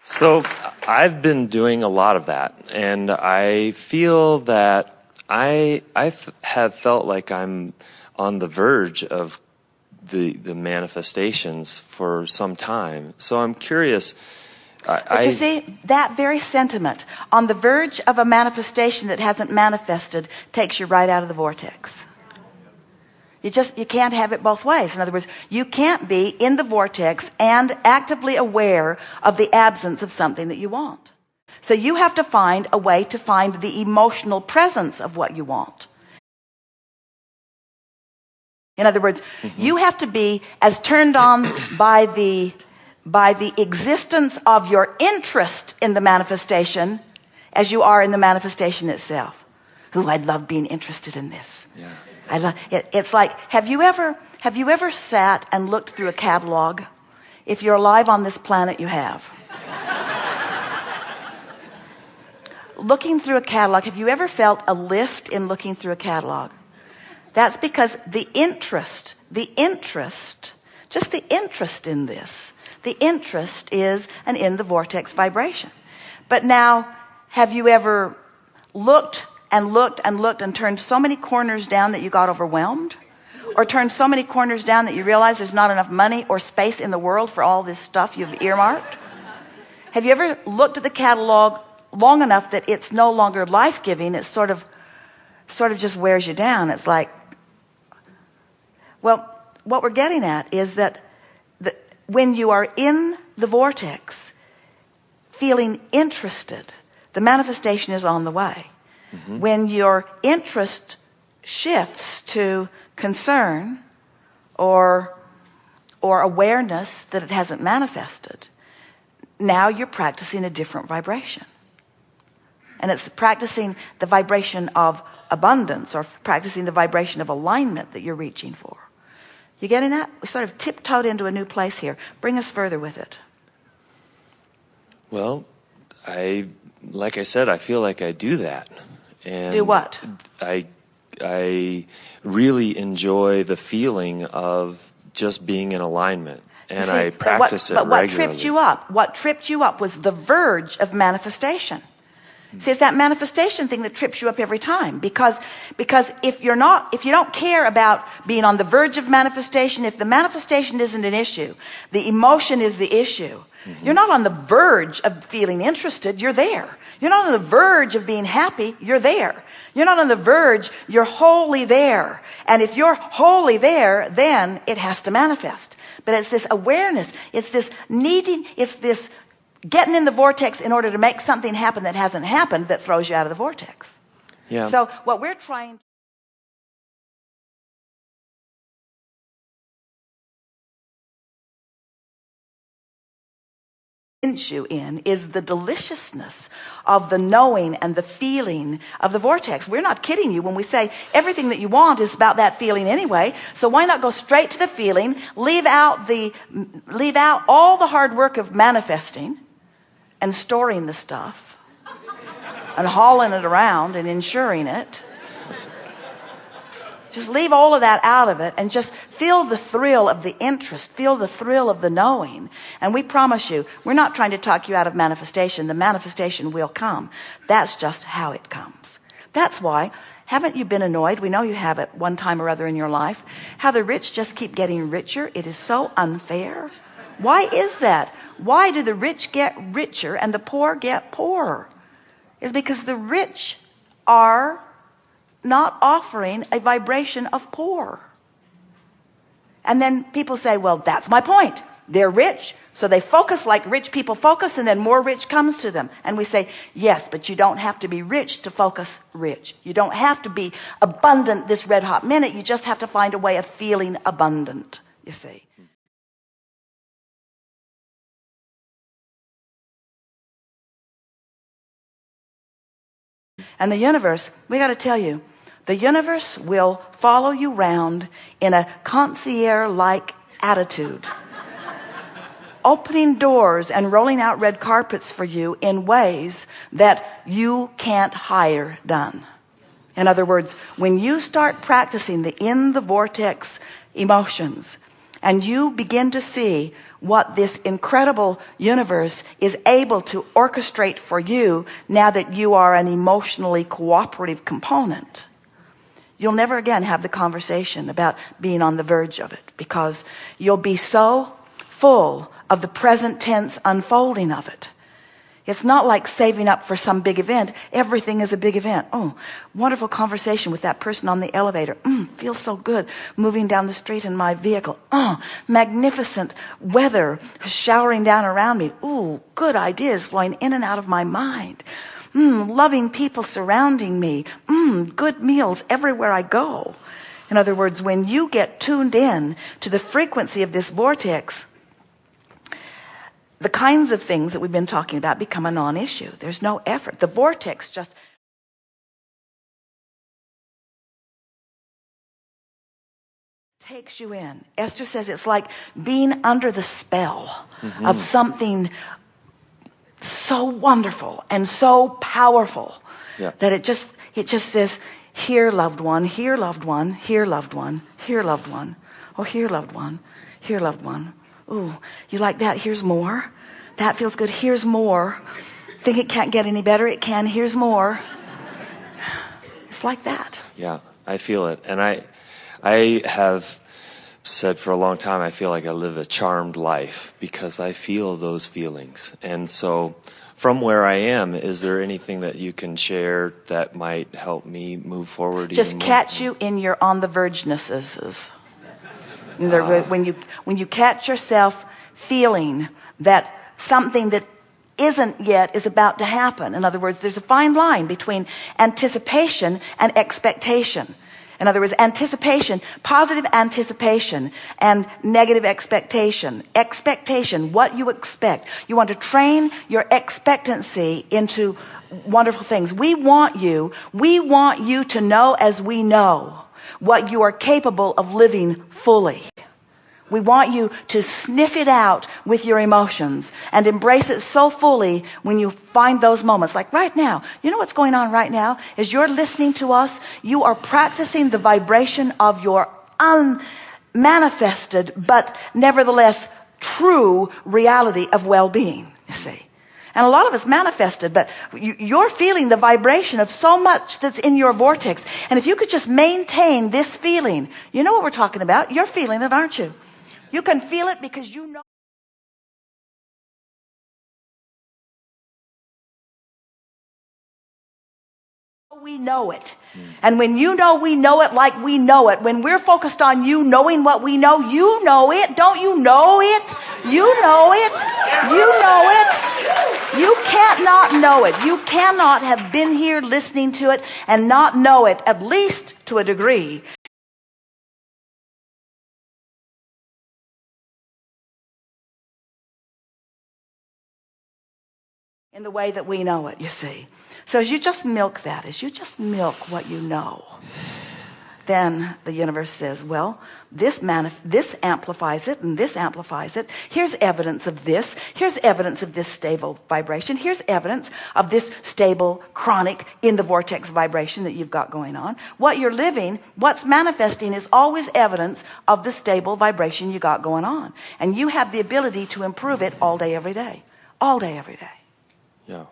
So I've been doing a lot of that, and I feel that I have felt like I'm on the verge of the manifestations for some time. So I'm curious. But you see, that very sentiment, on the verge of a manifestation that hasn't manifested, takes you right out of the vortex. You can't have it both ways. In other words, you can't be in the vortex and actively aware of the absence of something that you want. So you have to find a way to find the emotional presence of what you want. In other words, you have to be as turned on by the existence of your interest in the manifestation as you are in the manifestation itself. Ooh, I'd love being interested in this. Yeah. I love it. It's like, have you ever sat and looked through a catalog? If you're alive on this planet, you have. Looking through a catalog, have you ever felt a lift in looking through a catalog? That's because the interest in this, the interest is an in the vortex vibration. But now, have you ever looked and turned so many corners down that you got overwhelmed? Or turned so many corners down that you realize there's not enough money or space in the world for all this stuff you've earmarked? Have you ever looked at the catalog long enough that it's no longer life-giving? It's sort of just wears you down. It's like, well, what we're getting at is that when you are in the vortex, feeling interested, the manifestation is on the way. When your interest shifts to concern or awareness that it hasn't manifested, now you're practicing a different vibration. And it's practicing the vibration of abundance or practicing the vibration of alignment that you're reaching for. You getting that? We sort of tiptoed into a new place here. Bring us further with it. Well, like I said, I feel like I do that. And do what? I really enjoy the feeling of just being in alignment, and I practice it regularly. But what tripped you up was the verge of manifestation. See, it's that manifestation thing that trips you up every time, because if you don't care about being on the verge of manifestation, if the manifestation isn't an issue, the emotion is the issue. You're not on the verge of feeling interested, you're there. You're not on the verge of being happy, you're there. You're not on the verge, you're wholly there. And if you're wholly there, then it has to manifest. But it's this awareness, it's this needing, it's this getting in the vortex in order to make something happen that hasn't happened that throws you out of the vortex. Yeah. So what we're trying you in is the deliciousness of the knowing and the feeling of the vortex. We're not kidding you when we say everything that you want is about that feeling anyway. So why not go straight to the feeling, leave out all the hard work of manifesting and storing the stuff and hauling it around and insuring it. Just leave all of that out of it and just feel the thrill of the interest, feel the thrill of the knowing. And we promise you, we're not trying to talk you out of manifestation. The manifestation will come. That's just how it comes. That's why, haven't you been annoyed? We know you have at one time or other in your life. How the rich just keep getting richer. It is so unfair. Why is that? Why do the rich get richer and the poor get poorer? It's because the rich are not offering a vibration of poor. And then people say, well, that's my point. They're rich, so they focus like rich people focus, and then more rich comes to them. And we say, yes, but you don't have to be rich to focus rich. You don't have to be abundant this red hot minute. You just have to find a way of feeling abundant, you see. And the universe, we got to tell you, the universe will follow you round in a concierge-like attitude, opening doors and rolling out red carpets for you in ways that you can't hire done. In other words, when you start practicing the in the vortex emotions and you begin to see what this incredible universe is able to orchestrate for you now that you are an emotionally cooperative component, you'll never again have the conversation about being on the verge of it, because you'll be so full of the present tense unfolding of it. It's not like saving up for some big event. Everything is a big event. Oh, wonderful conversation with that person on the elevator. Feels so good moving down the street in my vehicle. Oh, magnificent weather showering down around me. Ooh, good ideas flowing in and out of my mind. Loving people surrounding me. Good meals everywhere I go. In other words, when you get tuned in to the frequency of this vortex, the kinds of things that we've been talking about become a non-issue. There's no effort. The vortex just takes you in. Esther says it's like being under the spell of something so wonderful and so powerful that it just says, here, loved one, here, loved one, here, loved one, here, loved one, oh, here, loved one, here, loved one. Ooh, you like that? Here's more. That feels good. Here's more. Think it can't get any better? It can. Here's more. It's like that. Yeah, I feel it. And I have said for a long time, I feel like I live a charmed life because I feel those feelings. And so from where I am, is there anything that you can share that might help me move forward? Just catch you in your on the vergenesses. When you catch yourself feeling that something that isn't yet is about to happen. In other words, there's a fine line between anticipation and expectation. In other words, anticipation, positive anticipation and negative expectation. Expectation, what you expect. You want to train your expectancy into wonderful things. We want you to know as we know what you are capable of living fully. We want you to sniff it out with your emotions and embrace it so fully when you find those moments. Like right now, you know what's going on right now is you're listening to us. You are practicing the vibration of your unmanifested but nevertheless true reality of well-being, you see. And a lot of it's manifested, but you're feeling the vibration of so much that's in your vortex. And if you could just maintain this feeling, you know what we're talking about. You're feeling it, aren't you? You can feel it because you know. We know it. And when you know we know it like we know it, when we're focused on you knowing what we know, you know it. Don't you know it? You know it. You know it. You can't not know it. You cannot have been here listening to it and not know it, at least to a degree. In the way that we know it, you see. So as you just milk that, as you just milk what you know, then the universe says, well, this amplifies it and this amplifies it. Here's evidence of this. Here's evidence of this stable vibration. Here's evidence of this stable, chronic, in the vortex vibration that you've got going on. What you're living, what's manifesting is always evidence of the stable vibration you got going on. And you have the ability to improve it all day, every day. All day, every day. Yeah.